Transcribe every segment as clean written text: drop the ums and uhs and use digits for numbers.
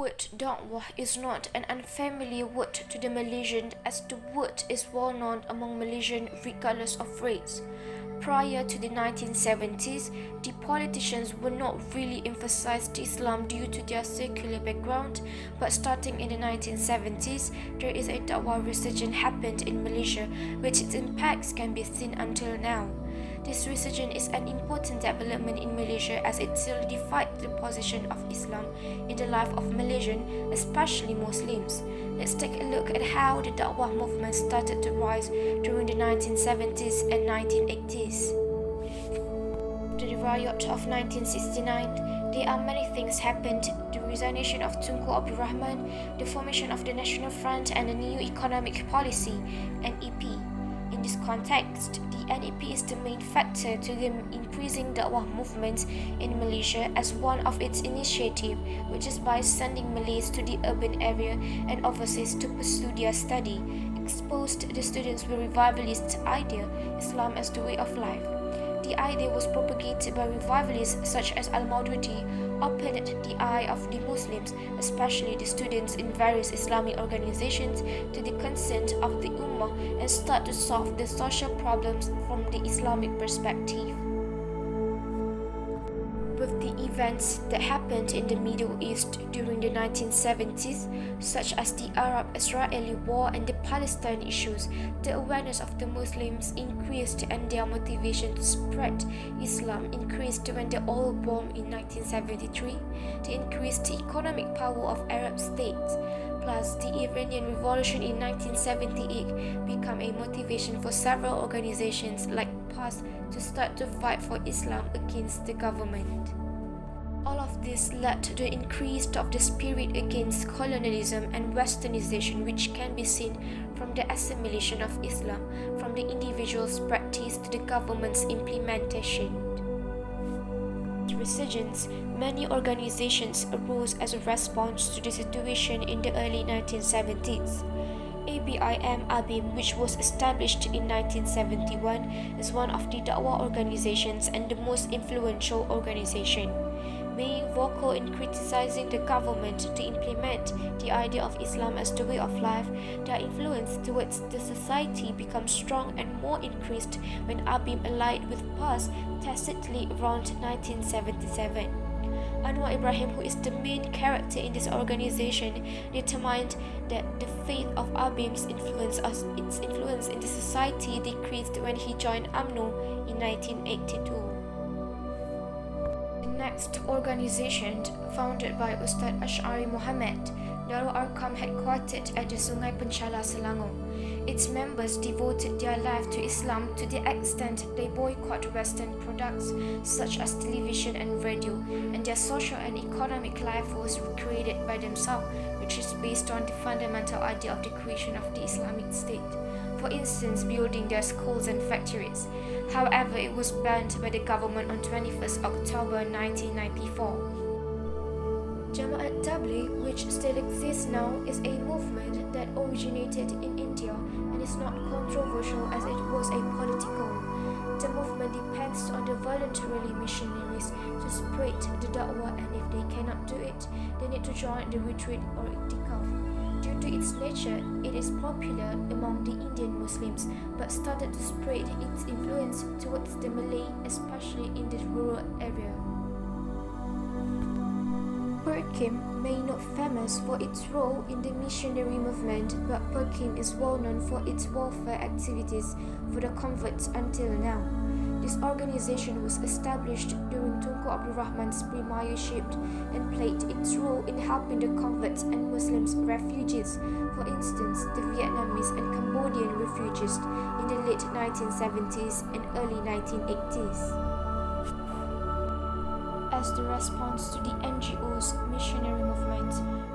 word DAWAH is not an unfamiliar word to the Malaysian, as the word is well known among Malaysians regardless of race. Prior to the 1970s, the politicians would not really emphasize Islam due to their secular background, but starting in the 1970s, there is a DAWAH resurgence happened in Malaysia, which its impacts can be seen until now. This resurgence is an important development in Malaysia as it solidified the position of Islam in the life of Malaysians, especially Muslims. Let's take a look at how the DAWAH movement started to rise during the 1970s and 1980s. After the riot of 1969, there are many things happened: the resignation of Tunku Abdul Rahman, the formation of the National Front, and a new economic policy, NEP. In this context, the NEP is the main factor to the increasing DAWAH movement in Malaysia as one of its initiatives, which is by sending Malays to the urban area and overseas to pursue their study, exposed the students with revivalist idea, Islam as the way of life. The idea was propagated by revivalists such as Al-Maududi, opened the eye of the Muslims, especially the students in various Islamic organizations, to the concern of the Ummu and start to solve the social problems from the Islamic perspective. With the events that happened in the Middle East during the 1970s, such as the Arab-Israeli war and the Palestine issues, the awareness of the Muslims increased and their motivation to spread Islam increased when the oil boom in 1973, the increased economic power of Arab states, plus the Iranian Revolution in 1978 became a motivation for several organizations like PASS to start to fight for Islam against the government. All of this led to the increase of the spirit against colonialism and westernization, which can be seen from the assimilation of Islam from the individual's practice to the government's implementation. The resurgence, many organizations arose as a response to the situation in the early 1970s. ABIM, which was established in 1971, is one of the DAWAH organizations and the most influential organization. Being vocal in criticizing the government to implement the idea of Islam as the way of life, their influence towards the society becomes strong and more increased when ABIM allied with PASS tacitly around 1977. Anwar Ibrahim, who is the main character in this organization, determined that the faith of ABIM's influence in the society decreased when he joined UMNO in 1982. The next organization, founded by Ustad Ash'ari Muhammad, Darul Arqam, headquartered at the Sungai Penchala, Selangor. Its members devoted their life to Islam to the extent they boycott Western products such as television and radio, and their social and economic life was recreated by themselves, which is based on the fundamental idea of the creation of the Islamic State. For instance, building their schools and factories. However, it was banned by the government on 21st October 1994. Jamaludin, which still exists now, is a movement that originated in India and is not controversial as it was a political. The movement depends on the voluntary missionaries to spread the DAWAH, and if they cannot do it, they need to join the retreat or itikaf. Due to its nature, it is popular among the Indian Muslims, but started to spread its influence towards the Malay, especially in the rural area. Perkim may not famous for its role in the missionary movement, but Perkim is well known for its welfare activities for the converts until now. This organization was established during Tunku Abdul Rahman's premiership and played its role in helping the converts and Muslims refugees, for instance, the Vietnamese and Cambodian refugees in the late 1970s and early 1980s. As the response to the NGO's missionary movement,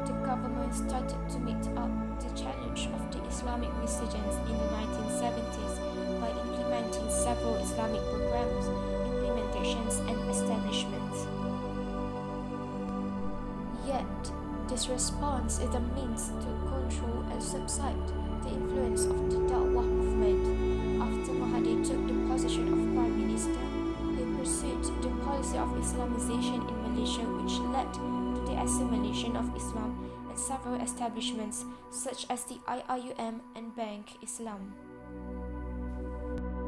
the government started to meet up the challenge of the Islamic resurgence in the 1970s by implementing several Islamic programs, implementations, and establishments. Yet, this response is a means to control and subside the influence of the DAWAH movement. After Mahathir took the position of Prime Minister, he pursued the policy of Islamization in Malaysia, which led to the assimilation of Islam and several establishments such as the IIUM and Bank Islam.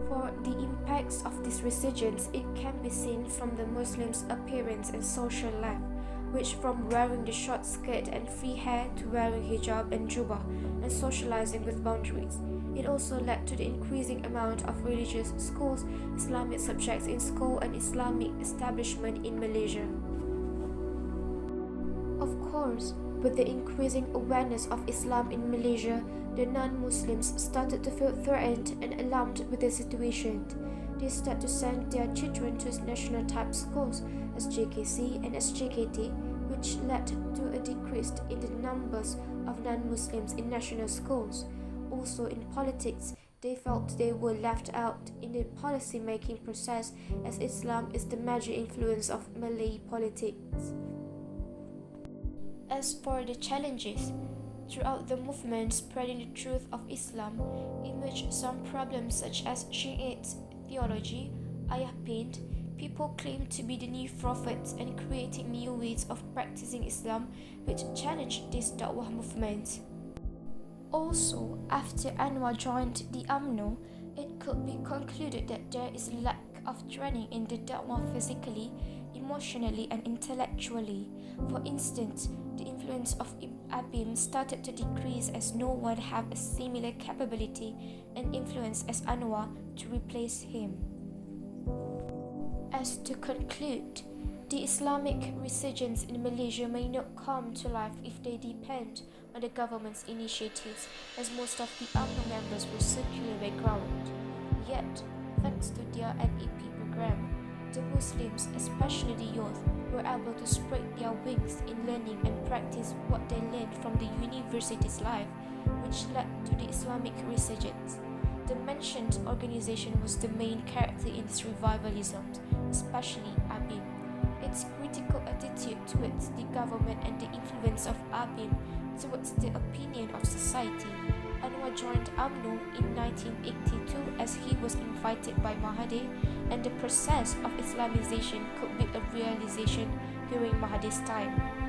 For the impacts of this resurgence, it can be seen from the Muslims' appearance and social life, which from wearing the short skirt and free hair to wearing hijab and jubah and socializing with boundaries. It also led to the increasing amount of religious schools, Islamic subjects in school, and Islamic establishment in Malaysia. Of course, with the increasing awareness of Islam in Malaysia, the non-Muslims started to feel threatened and alarmed with the situation. They started to send their children to national type schools as JKC and SJKT, which led to a decrease in the numbers of non-Muslims in national schools. Also in politics, they felt they were left out in the policy-making process as Islam is the major influence of Malay politics. As for the challenges, throughout the movement spreading the truth of Islam, emerged some problems such as Shiite theology, ayah paint, people claim to be the new prophets and creating new ways of practicing Islam which challenged this DAWAH movement. Also, after Anwar joined the UMNO, it could be concluded that there is lack of training in the DAWAH physically, emotionally and intellectually. For instance, the influence of ABIM started to decrease as no one had a similar capability and influence as Anwar to replace him. As to conclude, the Islamic resurgence in Malaysia may not come to life if they depend on the government's initiatives, as most of the UMNO members were secular background. Yet, thanks to their NEP program, the Muslims, especially the youth, were able to spread their wings in learning and practice what they learned from the university's life, which led to the Islamic resurgence. The mentioned organization was the main character in this revivalism, especially ABIM. Its critical attitude towards the government and the influence of ABIM towards the opinion of society. Anwar joined UMNO in 1982 as he was invited by Mahathir, and the process of Islamization could be a realization during Mahathir's time.